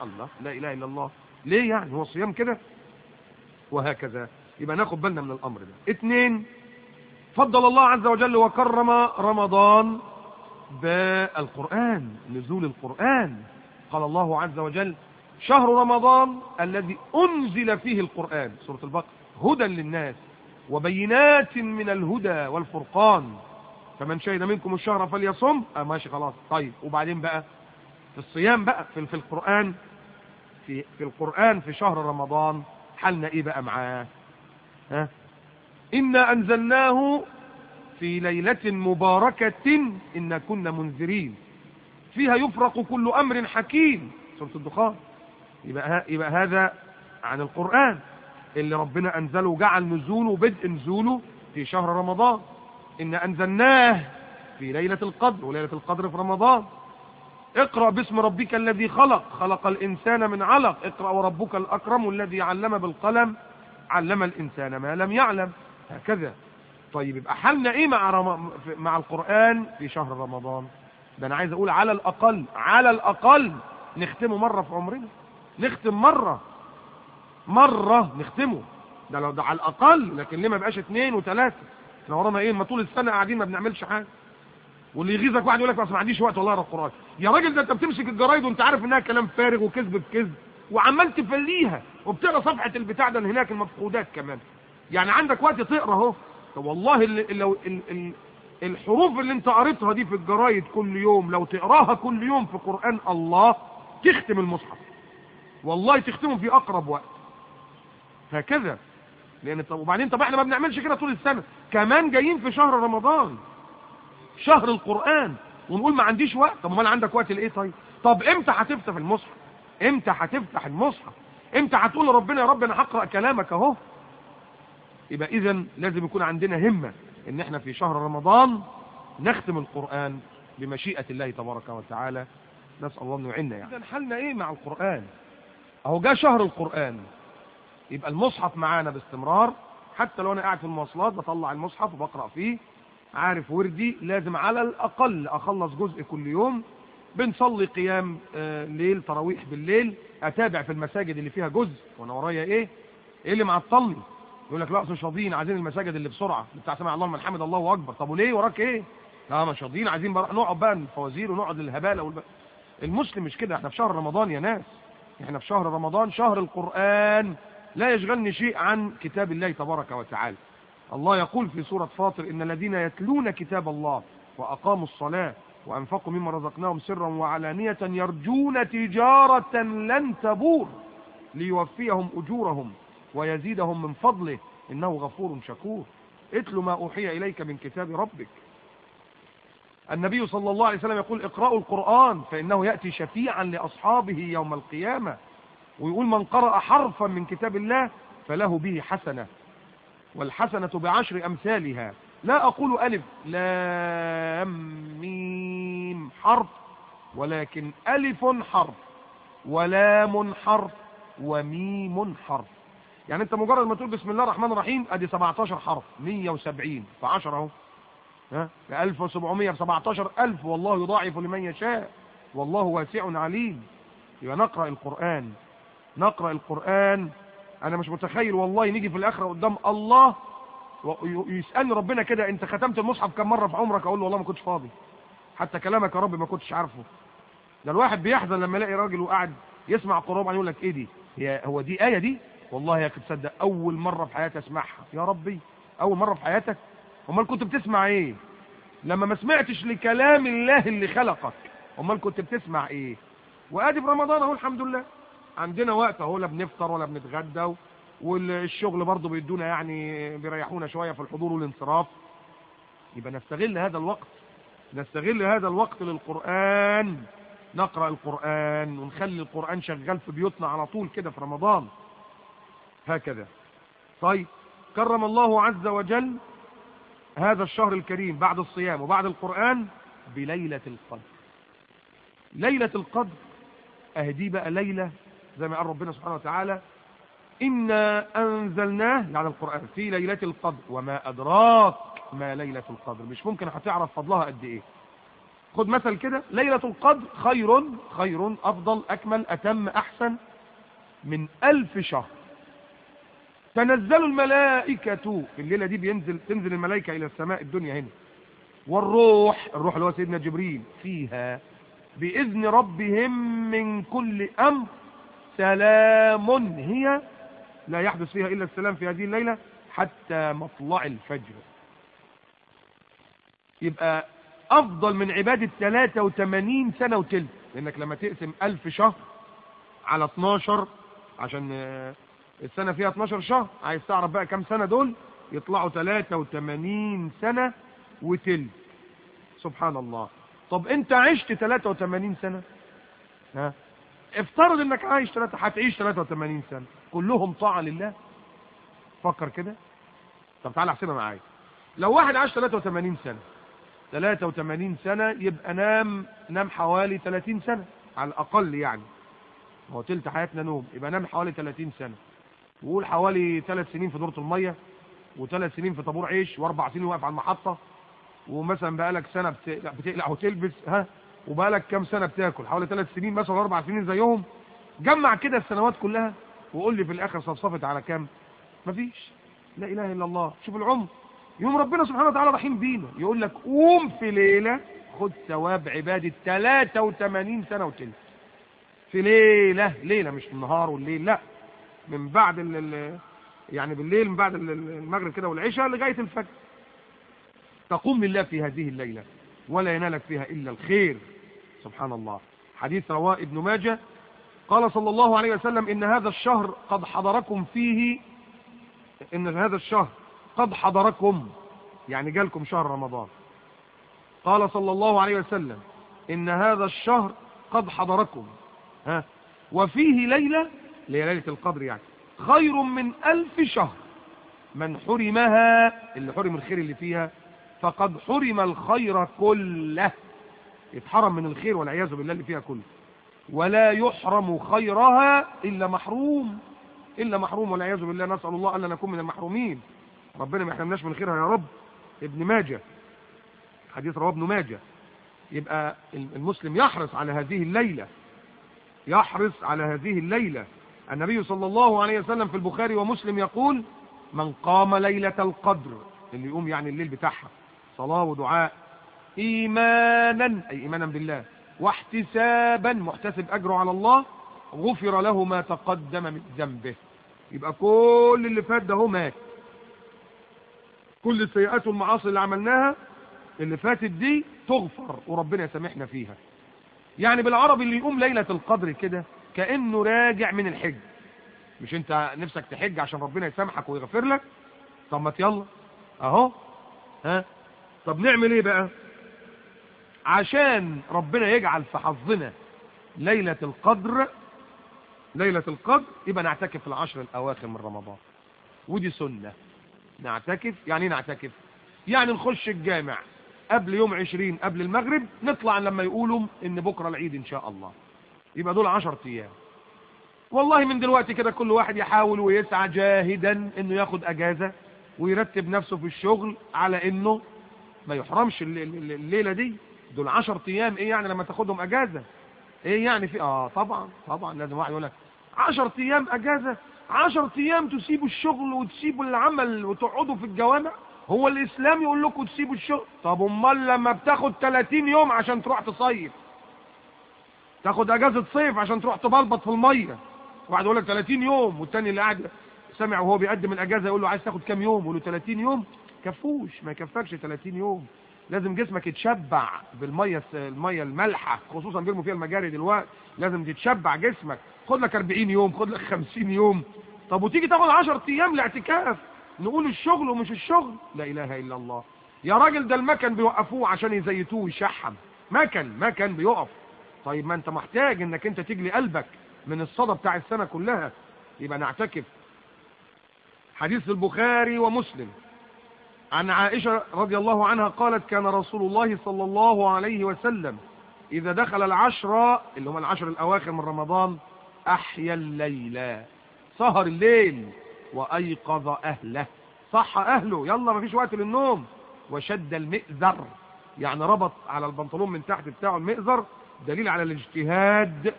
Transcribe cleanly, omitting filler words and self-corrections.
الله، لا اله الا الله. ليه يعني؟ هو الصيام كده؟ وهكذا. يبقى ناخد بالنا من الامر ده. 2، فضل الله عز وجل وكرم رمضان بالقرآن، نزول القرآن. قال الله عز وجل: شهر رمضان الذي أنزل فيه القرآن، سورة البقرة، هدى للناس وبينات من الهدى والفرقان، فمن شهد منكم الشهر فليصم. ماشي خلاص. طيب وبعدين بقى في الصيام بقى في القرآن، في القرآن في شهر رمضان حالنا ايه بقى معاه؟ إنا أنزلناه في ليلة مباركة إنا كنا منذرين فيها يفرق كل أمر حكيم، سورة الدخان. يبقى هذا عن القرآن اللي ربنا أنزله وجعل نزوله بدء نزوله في شهر رمضان. إنا أنزلناه في ليلة القدر، وليلة القدر في رمضان. اقرأ باسم ربك الذي خلق، خلق الإنسان من علق، اقرأ وربك الأكرم الذي علم بالقلم علم الإنسان ما لم يعلم، هكذا. طيب يبقى حالنا ايه مع القرآن في شهر رمضان؟ ده انا عايز اقول على الاقل نختمه مرة في عمرنا، نختم مرة نختمه، ده لو ده على الاقل. لكن ليه ما بقاش 2 و3؟ احنا ورانا ايه؟ ما طول السنة قاعدين ما بنعملش حاجة. واللي يغيظك واحد يقول لك بس ما عنديش وقت والله اقرا القرآن. يا راجل ده انت بتمسك الجرايد وانت عارف انها كلام فارغ وكذب بكذب، وعمال تفليها وبتقرا صفحة البتاع ده هناك المفقودات كمان. يعني عندك وقت تقرا اهو. طب والله لو الحروف اللي انت قريتها دي في الجرايد كل يوم لو تقراها كل يوم في قرآن الله تختم المصحف، والله تختمه في اقرب وقت، هكذا. لان وبعدين طب احنا ما بنعملش كده طول السنة، كمان جايين في شهر رمضان شهر القرآن ونقول ما عنديش وقت. طب امال عندك وقت لايه؟ طب امتى هتفتح المصحف؟ امتى هتفتح المصحف؟ امتى هتقول لربنا يا رب انا هقرأ كلامك اهو؟ يبقى اذا لازم يكون عندنا همة ان احنا في شهر رمضان نختم القرآن بمشيئة الله تبارك وتعالى. نسأل الله انه يعيننا. يعني اذا حالنا ايه مع القرآن؟ اهو جاء شهر القرآن، يبقى المصحف معانا باستمرار. حتى لو انا قاعد في المواصلات بطلع المصحف وبقرأ فيه، عارف وردي لازم على الاقل اخلص جزء كل يوم. بنصلي قيام ليل، تراويح بالليل، اتابع في المساجد اللي فيها جزء وانا ورايا ايه اللي معطلني. يقول لك لا مش راضيين، عايزين المساجد اللي بسرعه بتاع سمع الله لمن حمد الله اكبر. طب وليه وراك ايه؟ لا مش راضيين، عايزين نقعد بقى الفوازير ونقعد الهباله المسلم مش كده. احنا في شهر رمضان يا ناس، احنا في شهر رمضان، شهر القرآن. لا يشغلني شيء عن كتاب الله تبارك وتعالى. الله يقول في سورة فاطر: إن الذين يتلون كتاب الله وأقاموا الصلاة وأنفقوا مما رزقناهم سرا وعلانية يرجون تجارة لن تبور ليوفيهم أجورهم ويزيدهم من فضله إنه غفور شكور. اتل ما أوحي إليك من كتاب ربك. النبي صلى الله عليه وسلم يقول: اقرأوا القرآن فإنه يأتي شفيعا لأصحابه يوم القيامة. ويقول: من قرأ حرفا من كتاب الله فله به حسنة، والحسنة ب10 أمثالها. لا أقول ألف لام ميم حرف، ولكن ألف حرف ولام حرف وميم حرف. يعني أنت مجرد ما تقول بسم الله الرحمن الرحيم أدي 17 حرف، 170 ف10 أهو، ها 1700 ب17,000. والله يضاعف لمن يشاء والله واسع عليم. يبقى نقرأ القرآن، نقرأ القرآن. أنا مش متخيل والله نيجي في الآخرة قدام الله ويسألني ربنا كده: أنت ختمت المصحف كم مرة في عمرك؟ أقول له والله ما كنتش فاضي، حتى كلامك يا رب ما كنتش عارفه. ده الواحد بيحزن لما يلاقي راجل وقاعد يسمع القرآن يقول لك: إيه دي؟ هو دي آية دي؟ والله يا أخي تصدق أول مرة في حياتي أسمعها. يا ربي أول مرة في حياتك؟ أمال كنت بتسمع إيه لما ما سمعتش لكلام الله اللي خلقك؟ أمال كنت بتسمع إيه؟ وآدي في رمضان أهو الحمد لله عندنا وقت أهو، لا بنفطر ولا بنتغدى، والشغل برضه بيدونا يعني بيريحونا شوية في الحضور والانصراف. يبقى نستغل هذا الوقت، نستغل هذا الوقت للقرآن، نقرأ القرآن ونخلي القرآن شغال في بيوتنا على طول كده في رمضان، هكذا. طيب كرم الله عز وجل هذا الشهر الكريم بعد الصيام وبعد القرآن بليلة القدر. ليلة القدر اهدي بقى ليلة زي ما قال ربنا سبحانه وتعالى: إنا أنزلناه يعني القرآن في ليلة القدر وما أدراك ما ليلة القدر. مش ممكن هتعرف فضلها قد إيه. خد مثل كده، ليلة القدر خير أفضل أكمل أتم أحسن من 1000 شهر. تنزل الملائكة في الليلة دي، تنزل الملائكة إلى السماء الدنيا هنا، والروح اللي هو سيدنا جبريل فيها بإذن ربهم من كل أمر سلام هي، لا يحدث فيها إلا السلام في هذه الليلة حتى مطلع الفجر. يبقى أفضل من عبادة 83 سنة وتلت، لأنك لما تقسم 1000 شهر على 12، عشان السنة فيها 12 شهر، عايز تعرف بقى كم سنة دول، يطلعوا 83 سنة وتلت. سبحان الله. طب انت عشت 83 سنة، ها، افترض انك هتعيش 83 سنة كلهم طاعة لله. فكر كده. طب تعالى احسبها معايا. لو واحد عاش 83 سنة، 83 سنة يبقى نام حوالي 30 سنة على الأقل، يعني هو تلت حياتنا نوم، يبقى نام حوالي 30 سنة، وقول حوالي 3 سنين في دورة المية، و3 سنين في طابور عيش، و4 سنين واقف على المحطة، ومثلا بقالك سنة بتقلع وتلبس، ها، وبقالك كام سنة بتاكل، حوالي 3 سنين مثلا، 4 سنين زيهم. جمع كده السنوات كلها وقول لي في الآخر صفصفت على كام؟ مفيش. لا إله إلا الله. شوف العمر. يوم ربنا سبحانه وتعالى رحيم بينا، يقول لك قوم في ليلة خد ثواب عبادة 83 سنة وتلت في ليلة مش النهار والليل، لا، من بعد يعني بالليل، من بعد المغرب كده والعشاء لغاية الفجر. تقوم لله في هذه الليلة ولا ينالك فيها إلا الخير. سبحان الله. حديث رواه ابن ماجه، قال صلى الله عليه وسلم: إن هذا الشهر قد حضركم فيه، إن هذا الشهر قد حضركم، يعني جالكم شهر رمضان. قال صلى الله عليه وسلم: إن هذا الشهر قد حضركم، ها، وفيه ليلة القدر، يعني خير من 1000 شهر. من حرمها، اللي حرم الخير اللي فيها، فقد حرم الخير كله، يتحرم من الخير والعياذ بالله اللي فيها كله. ولا يحرم خيرها إلا محروم، والعياذ بالله. نسأل الله ألا نكون من المحرومين، ربنا ما يحرمناش من خيرها يا رب. ابن ماجه، حديث رواه ابن ماجه. يبقى المسلم يحرص على هذه الليلة، النبي صلى الله عليه وسلم في البخاري ومسلم يقول: من قام ليلة القدر، اللي يقوم يعني الليل بتاعها صلاة ودعاء، إيمانا، أي إيمانا بالله، واحتسابا، محتسب أجره على الله، غفر له ما تقدم من ذنبه. يبقى كل اللي فات ده هو مات، كل السيئات والمعاصي اللي عملناها اللي فاتت دي تغفر وربنا يسامحنا فيها. يعني بالعربي اللي يقوم ليلة القدر كده كأنه راجع من الحج. مش انت نفسك تحج عشان ربنا يسامحك ويغفر لك؟ طب ما يلا اهو، ها. طب نعمل ايه بقى عشان ربنا يجعل في حظنا ليلة القدر؟ يبقى نعتكف في العشر الأواخر من رمضان، ودي سنة. نعتكف يعني نعتكف يعني نخش الجامع قبل يوم 20 قبل المغرب، نطلع لما يقولوا ان بكرة العيد ان شاء الله، يبقى دول 10 ايام. والله من دلوقتي كده كل واحد يحاول ويسعى جاهدا انه ياخد اجازة ويرتب نفسه في الشغل على انه ما يحرمش الليلة دي. دول 10 ايام، ايه يعني لما تاخدهم اجازة؟ ايه يعني في طبعا لازم واحد يقول لك 10 ايام اجازة، 10 ايام تسيبوا الشغل وتسيبوا العمل وتقعدوا في الجوامع؟ هو الاسلام يقول لكم تسيبوا الشغل؟ طب امال لما بتاخد 30 يوم عشان تروح تصيف، تاخد اجازة صيف عشان تروح تبلبط في المية، واحد يقول لك 30 يوم، والتاني اللي قاعد سمع وهو بيقدم الاجازة يقول له عايز تاخد كام يوم؟ يقول له 30 يوم. كفوش، ما يكفكش 30 يوم. لازم جسمك يتشبع بالمية، المية المالحة، خصوصا بيرموا فيها المجاري دلوقتي، لازم تتشبع جسمك. خد لك 40 يوم، خد لك 50 يوم. طب وتيجي تاخد 10 ايام لاعتكاف، نقول الشغل ومش الشغل؟ لا اله الا الله يا راجل، ده المكن بيوقفوه عشان يزيتوه ويشحم، مكن بيقف. طيب ما انت محتاج انك انت تجلي قلبك من الصدى بتاع السنة كلها، يبقى نعتكف. حديث البخاري ومسلم عن عائشة رضي الله عنها قالت: كان رسول الله صلى الله عليه وسلم إذا دخل العشر، اللي هم العشر الأواخر من رمضان، أحيا الليل، سهر الليل، وأيقظ أهله، صح أهله، يلا مفيش وقت للنوم، وشد المئزر، يعني ربط على البنطلون من تحت بتاعه المئزر، دليل على الاجتهاد